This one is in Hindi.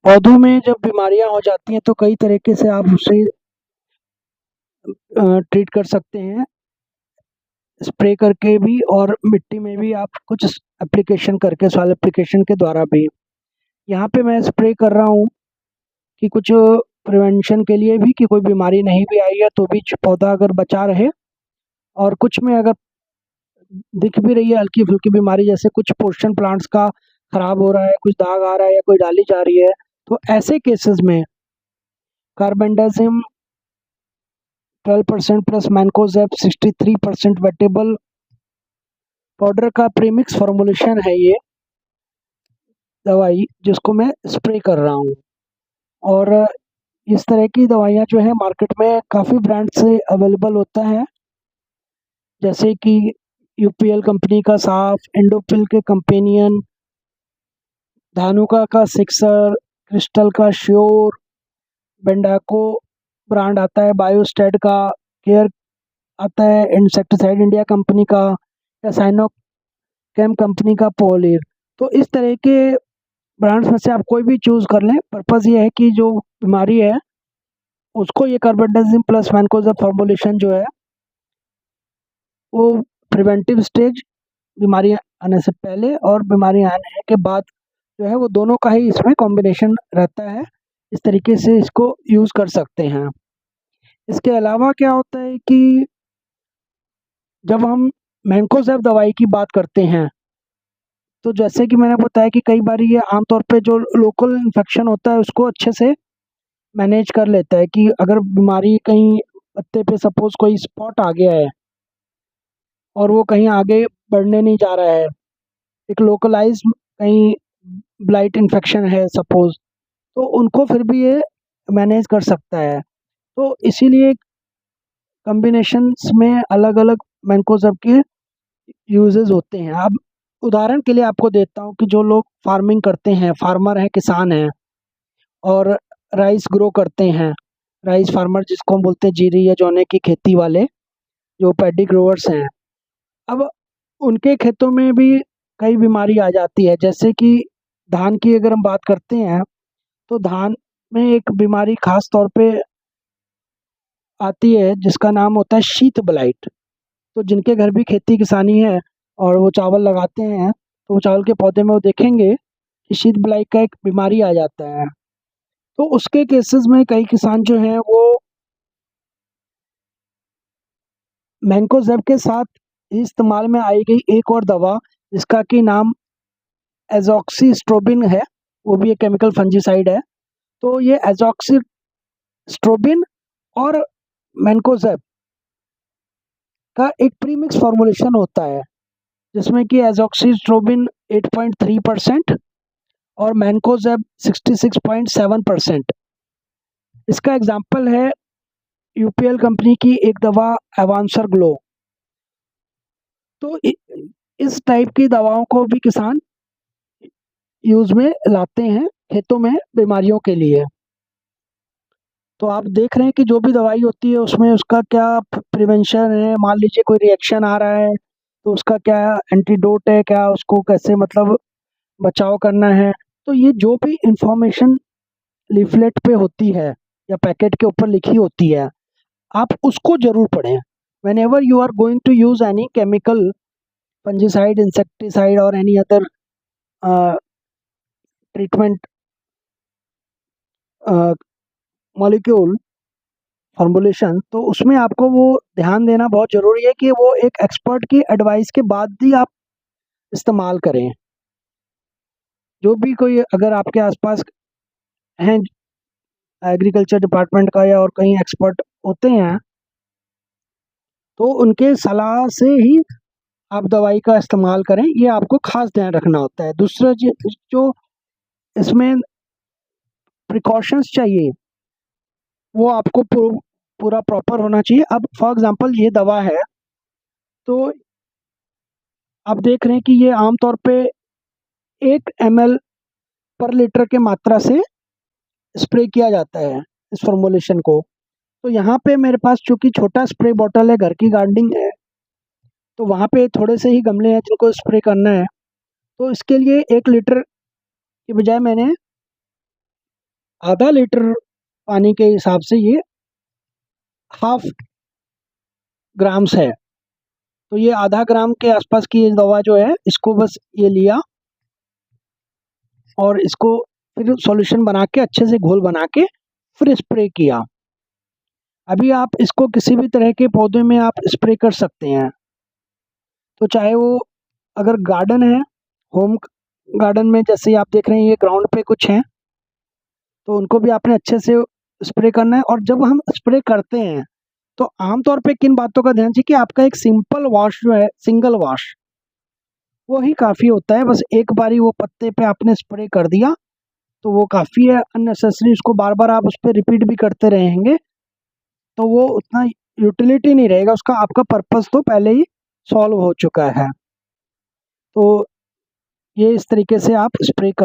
पौधों में जब बीमारियां हो जाती हैं तो कई तरीके से आप उसे ट्रीट कर सकते हैं, स्प्रे करके भी और मिट्टी में भी आप कुछ एप्लीकेशन करके, सॉइल एप्लीकेशन के द्वारा भी। यहाँ पे मैं स्प्रे कर रहा हूँ कि कुछ प्रिवेंशन के लिए भी, कि कोई बीमारी नहीं भी आई है तो भी पौधा अगर बचा रहे, और कुछ में अगर दिख भी रही है हल्की फुल्की बीमारी, जैसे कुछ पोर्शन प्लांट्स का खराब हो रहा है, कुछ दाग आ रहा है या कोई डाली जा रही है, तो ऐसे केसेस में carbendazim 12% plus mancozeb 63% wettable powder का प्रीमिक्स फॉर्मुलेशन है ये दवाई, जिसको मैं स्प्रे कर रहा हूँ। और इस तरह की दवाइयाँ जो है मार्केट में काफ़ी ब्रांड से अवेलेबल होता है, जैसे कि यूपीएल कंपनी का साफ, इंडोफिल के कंपेनियन, धानुका का सिक्सर, क्रिस्टल का श्योर, बेंडाको ब्रांड आता है, बायोस्टेट का केयर आता है, इंसेक्टिसाइड इंडिया कंपनी का, या साइनोकेम कंपनी का पोलिर। तो इस तरह के ब्रांड्स में से आप कोई भी चूज़ कर लें। पर्पज़ ये है कि जो बीमारी है उसको ये कार्बेंडाजिम प्लस मैनकोजेब फॉर्मुलेशन जो है वो प्रिवेंटिव स्टेज, बीमारी आने से पहले और बीमारी आने के बाद जो है वो दोनों का ही इसमें कॉम्बिनेशन रहता है। इस तरीके से इसको यूज़ कर सकते हैं। इसके अलावा क्या होता है कि जब हम मैनकोजेब दवाई की बात करते हैं, तो जैसे कि मैंने बताया कि कई बार ये आमतौर पे जो लोकल इन्फेक्शन होता है उसको अच्छे से मैनेज कर लेता है, कि अगर बीमारी कहीं पत्ते पे सपोज़ कोई स्पॉट आ गया है और वो कहीं आगे बढ़ने नहीं जा रहा है, एक लोकलाइज़ कहीं ब्लाइट इन्फेक्शन है सपोज़, तो उनको फिर भी ये मैनेज कर सकता है। तो इसीलिए कॉम्बिनेशंस में अलग-अलग मैनकोजेब के यूजेस होते हैं। अब उदाहरण के लिए आपको देता हूँ कि जो लोग फार्मिंग करते हैं, फार्मर हैं, किसान हैं और राइस ग्रो करते हैं, राइस फार्मर जिसको हम बोलते हैं, जीरी या जौने की खेती वाले, जो पैडी ग्रोवर्स हैं। अब उनके खेतों में भी कई बीमारी आ जाती है, जैसे कि धान की अगर हम बात करते हैं, तो धान में एक बीमारी खास तौर पे आती है जिसका नाम होता है शीत ब्लाइट। तो जिनके घर भी खेती किसानी है और वो चावल लगाते हैं, तो वो चावल के पौधे में वो देखेंगे कि शीत ब्लाइट का एक बीमारी आ जाता है। तो उसके केसेस में कई किसान जो हैं वो मैंकोजेब के साथ इस्तेमाल में आई गई एक और दवा, जिसका कि नाम एजॉक्सीस्ट्रोबिन है, वो भी एक केमिकल फंजीसाइड है। तो ये एजॉक्सीस्ट्रोबिन और मैंकोजेब का एक प्रीमिक्स फॉर्मुलेशन होता है, जिसमें कि एजॉक्सीस्ट्रोबिन 8.3% और मैनकोजेब 66.7%। इसका एग्जाम्पल है यूपीएल कंपनी की एक दवा एवांसर ग्लो। तो इस टाइप की दवाओं को भी किसान यूज में लाते हैं खेतों में बीमारियों के लिए। तो आप देख रहे हैं कि जो भी दवाई होती है उसमें उसका क्या प्रिवेंशन है। मान लीजिए कोई रिएक्शन आ रहा है तो उसका क्या एंटीडोट है, क्या उसको कैसे मतलब बचाव करना है। तो ये जो भी इंफॉर्मेशन लीफलेट पे होती है या पैकेट के ऊपर लिखी होती है, आप उसको जरूर पढ़ें। Whenever you are going to use any chemical, fungicide, insecticide और any other treatment molecule formulation, तो उसमें आपको वो ध्यान देना बहुत ज़रूरी है कि वो एक एक्सपर्ट की एडवाइस के बाद ही आप इस्तेमाल करें। जो भी कोई अगर आपके आसपास हैं एग्रीकल्चर डिपार्टमेंट का या और कहीं एक्सपर्ट होते हैं, तो उनके सलाह से ही आप दवाई का इस्तेमाल करें, ये आपको खास ध्यान रखना होता है। दूसरा जो इसमें प्रिकॉशंस चाहिए वो आपको पूरा प्रॉपर होना चाहिए। अब फॉर एग्जांपल ये दवा है, तो आप देख रहे हैं कि ये आमतौर पे 1 ml पर लीटर के मात्रा से स्प्रे किया जाता है इस फॉर्मुलेशन को। तो यहाँ पे मेरे पास चूंकि छोटा स्प्रे बॉटल है, घर की गार्डनिंग है, तो वहाँ पे थोड़े से ही गमले हैं जिनको स्प्रे करना है। तो इसके लिए 1 लीटर की बजाय मैंने आधा लीटर पानी के हिसाब से ये हाफ ग्राम्स है। तो ये आधा ग्राम के आसपास की ये दवा जो है, इसको बस ये लिया और इसको फिर सॉल्यूशन बना के अच्छे से घोल बना के फिर स्प्रे किया। अभी आप इसको किसी भी तरह के पौधे में आप स्प्रे कर सकते हैं। तो चाहे वो अगर गार्डन है, होम गार्डन में जैसे आप देख रहे हैं ये ग्राउंड पे कुछ हैं, तो उनको भी आपने अच्छे से स्प्रे करना है। और जब हम स्प्रे करते हैं तो आमतौर पे किन बातों का ध्यान चाहिए कि आपका एक सिंपल वॉश जो है, सिंगल वॉश, वो ही काफ़ी होता है। बस एक बारी वो पत्ते पे आपने स्प्रे कर दिया तो वो काफ़ी है। अननेसेसरी उसको बार बार आप उस पर रिपीट भी करते रहेंगे तो वो उतना यूटिलिटी नहीं रहेगा उसका, आपका पर्पस तो पहले ही सॉल्व हो चुका है। तो ये इस तरीके से आप स्प्रे कर